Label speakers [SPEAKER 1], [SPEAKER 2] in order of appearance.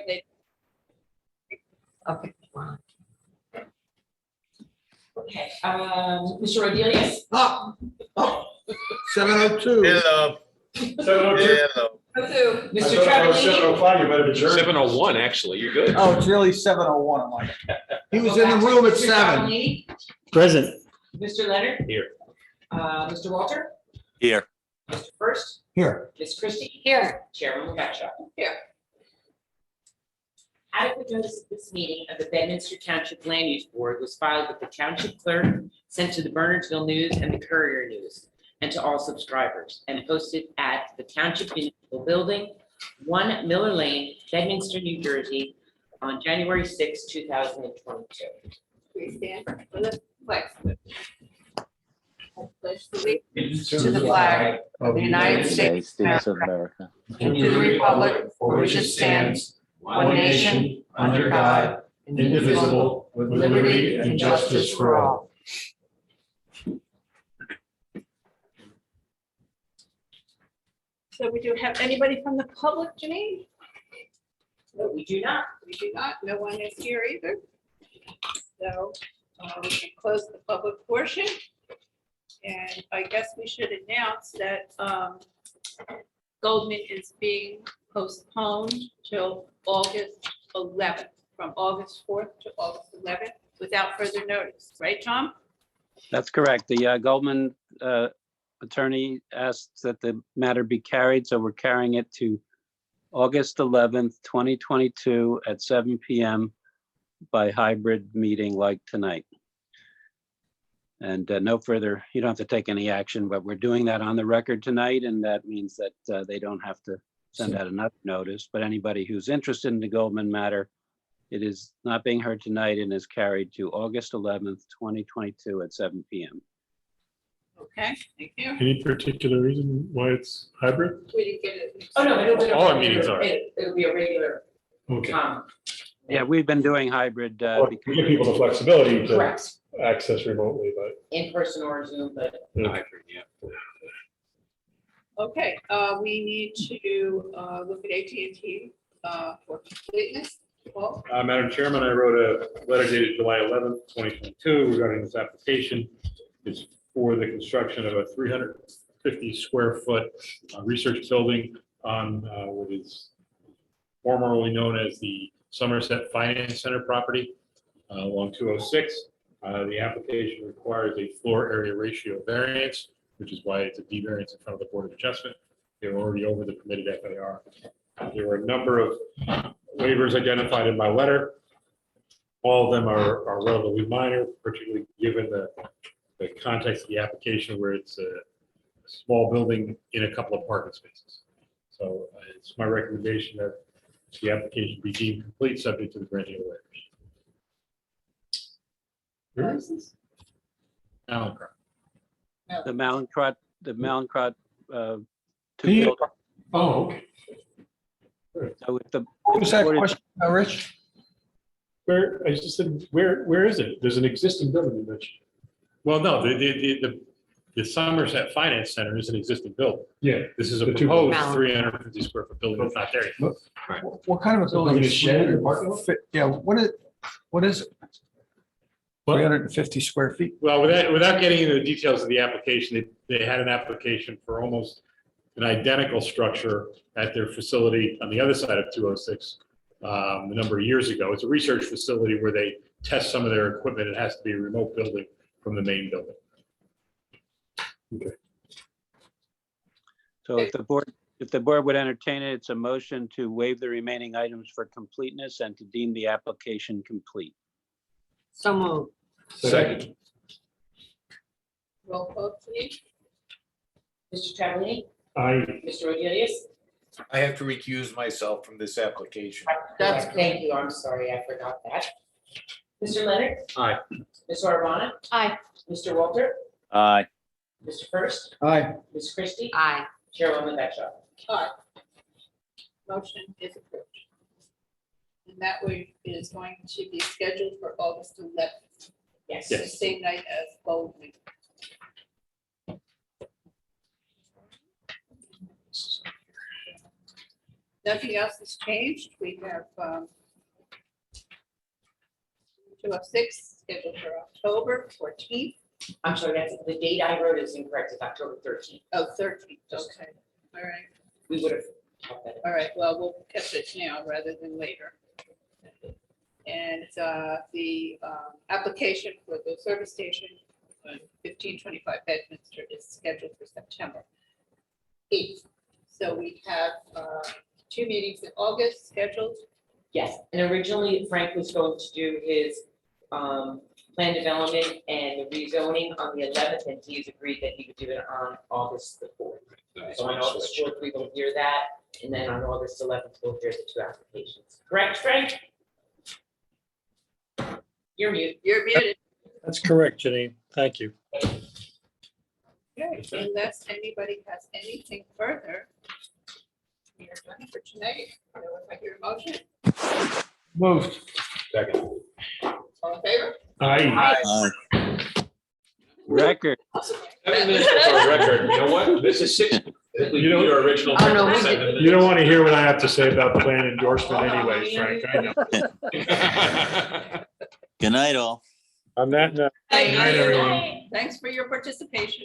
[SPEAKER 1] they.
[SPEAKER 2] Okay. Wow.
[SPEAKER 3] Okay, Mr. Rodelius?
[SPEAKER 4] Oh, 7:02.
[SPEAKER 5] Hello.
[SPEAKER 1] 7:02.
[SPEAKER 5] Hello.
[SPEAKER 3] Mr. Travellini?
[SPEAKER 1] 7:05, you better adjourn.
[SPEAKER 6] 7:01, actually, you're good.
[SPEAKER 7] Oh, it's really 7:01. I'm like,
[SPEAKER 4] He was in the room at
[SPEAKER 3] Mr.
[SPEAKER 4] 7.
[SPEAKER 3] Travellini?
[SPEAKER 7] present.
[SPEAKER 3] Mr. Leonard?
[SPEAKER 6] Here.
[SPEAKER 3] Mr. Walter?
[SPEAKER 5] Here.
[SPEAKER 3] Mr. First?
[SPEAKER 4] Here.
[SPEAKER 3] Ms. Christie?
[SPEAKER 2] Here.
[SPEAKER 3] Chairman Rebecca?
[SPEAKER 1] Here.
[SPEAKER 3] Adequate notice of this meeting of the Bedminster Township Land Use Board was filed with the Township Clerk, sent to the Bernardsville News and the Courier News, and to all subscribers, and posted at the Township Municipal Building, 1 Miller Lane, Bedminster, New Jersey, on January 6, 2022.
[SPEAKER 1] Please stand for the flag salute. Pledge allegiance
[SPEAKER 2] To the flag of the United States of America, and to the republic for which it stands, one nation, under God, indivisible, with liberty and justice for all.
[SPEAKER 1] So we do have anybody from the public, Janine?
[SPEAKER 3] No, we do not.
[SPEAKER 1] We do not. No one is here either. So we can close the public portion. And I guess we should announce that Goldman is being postponed till August 11th, from August 4th to August 11th, without further notice. Right, Tom?
[SPEAKER 8] That's correct. The Goldman attorney asked that the matter be carried, so we're carrying it to August 11th, 2022 at 7 p.m. by hybrid meeting like tonight. And no further, you don't have to take any action, but we're doing that on the record tonight, and that means that they don't have to send out another notice. But anybody who's interested in the Goldman matter, it is not being heard tonight and is carried to August 11th, 2022 at 7 p.m.
[SPEAKER 1] Okay, thank you.
[SPEAKER 9] Any particular reason why it's hybrid?
[SPEAKER 1] We didn't get it.
[SPEAKER 3] Oh, no, it'll be.
[SPEAKER 9] All our meetings are.
[SPEAKER 3] It'll be a regular,
[SPEAKER 9] Okay.
[SPEAKER 8] Yeah, we've been doing hybrid
[SPEAKER 9] Well, we
[SPEAKER 8] because
[SPEAKER 9] give people the flexibility to
[SPEAKER 3] correct,
[SPEAKER 9] access remotely, but.
[SPEAKER 3] in person or Zoom, but
[SPEAKER 6] Hybrid, yeah.
[SPEAKER 1] Okay, we need to look at AT&T for completeness. Paul?
[SPEAKER 9] Madam Chairman, I wrote a letter dated July 11th, 2022 regarding this application. It's for the construction of a 350 square foot research building on what is formerly known as the Somerset Finance Center property along 206. The application requires a floor area ratio variance, which is why it's a D variance in front of the Board of Adjustment. They're already over the permitted FAR. There were a number of waivers identified in my letter. All of them are relatively minor, particularly given the context of the application where it's a small building in a couple of parking spaces. So it's my recommendation that the application be deemed complete, subject to the granting of waivers.
[SPEAKER 1] Where is this?
[SPEAKER 9] Malincrot.
[SPEAKER 8] the Malincrot two
[SPEAKER 7] Can you-
[SPEAKER 8] buildings.
[SPEAKER 9] Oh, okay.
[SPEAKER 8] So if the
[SPEAKER 7] What was that
[SPEAKER 8] board is-
[SPEAKER 7] question, Rich?
[SPEAKER 9] Where, I just said, where is it? There's an existing building you mentioned. Well, no, the Somerset Finance Center is an existing building. Yeah. This is a
[SPEAKER 4] The two-
[SPEAKER 9] proposed
[SPEAKER 2] Mal-
[SPEAKER 9] 350 square foot building. It's not there yet.
[SPEAKER 7] What kind of a building
[SPEAKER 4] like a
[SPEAKER 7] is
[SPEAKER 4] shed or parking lot?
[SPEAKER 7] Yeah, what is it?
[SPEAKER 9] What?
[SPEAKER 7] 350 square feet.
[SPEAKER 9] Well, without getting into the details of the application, they had an application for almost an identical structure at their facility on the other side of 206 a number of years ago. It's a research facility where they test some of their equipment. It has to be a remote building from the main building.
[SPEAKER 8] So if the board would entertain it, it's a motion to waive the remaining items for completeness and to deem the application complete.
[SPEAKER 2] So moved.
[SPEAKER 4] Second.
[SPEAKER 1] Roll call, please.
[SPEAKER 3] Mr. Travellini?
[SPEAKER 9] I,
[SPEAKER 3] Mr. Rodelius?
[SPEAKER 5] I have to recuse myself from this application.
[SPEAKER 2] That's
[SPEAKER 3] Thank you, I'm sorry, I forgot that. Mr. Leonard?
[SPEAKER 9] Aye.
[SPEAKER 3] Ms. Arvana?
[SPEAKER 2] Aye.
[SPEAKER 3] Mr. Walter?
[SPEAKER 5] Aye.
[SPEAKER 3] Mr. First?
[SPEAKER 7] Aye.
[SPEAKER 3] Ms. Christie?
[SPEAKER 2] Aye.
[SPEAKER 3] Chairwoman Betcha?
[SPEAKER 1] Aye. Motion is approved. And that way is going to be scheduled for August 11th,
[SPEAKER 3] Yes.
[SPEAKER 1] the same night as Goldman. Nothing else has changed. We have 206 scheduled for October 14th.
[SPEAKER 3] I'm sorry, that's, the date I wrote is incorrect, it's October 13th.
[SPEAKER 1] Oh, 13th, okay. All right,
[SPEAKER 3] We would have. caught that.
[SPEAKER 1] all right. Well, we'll catch it now rather than later. And the application for the service station on 1525 Bedminster is scheduled for September 8th. So we have 2 meetings in August scheduled.
[SPEAKER 3] Yes, and originally Frank was going to do his plan development and the rezoning on the 11th, and he's agreed that he would do it on August the 4th. So on August 4th, we will hear that, and then on August 11th, we'll hear the 2 applications. Correct, Frank? You're mute.
[SPEAKER 1] You're muted.
[SPEAKER 6] That's correct, Janine. Thank you.
[SPEAKER 1] Okay, unless anybody has anything further, we are done for tonight. So if I hear a motion,
[SPEAKER 7] Moved.
[SPEAKER 5] Second.
[SPEAKER 1] all in favor?
[SPEAKER 9] Aye.
[SPEAKER 8] Record.
[SPEAKER 5] 7 minutes for a record. You know what? This is 6.
[SPEAKER 9] You don't-
[SPEAKER 5] Your original.
[SPEAKER 3] Oh, no, we
[SPEAKER 5] 7
[SPEAKER 3] did-
[SPEAKER 5] minutes.
[SPEAKER 9] You don't want to hear what I have to say about plan endorsement anyway, Frank. I know.
[SPEAKER 2] Good night, all.
[SPEAKER 6] On that note.
[SPEAKER 1] Thank
[SPEAKER 9] Good night,
[SPEAKER 1] you.
[SPEAKER 9] everyone.
[SPEAKER 1] Thanks for your participation.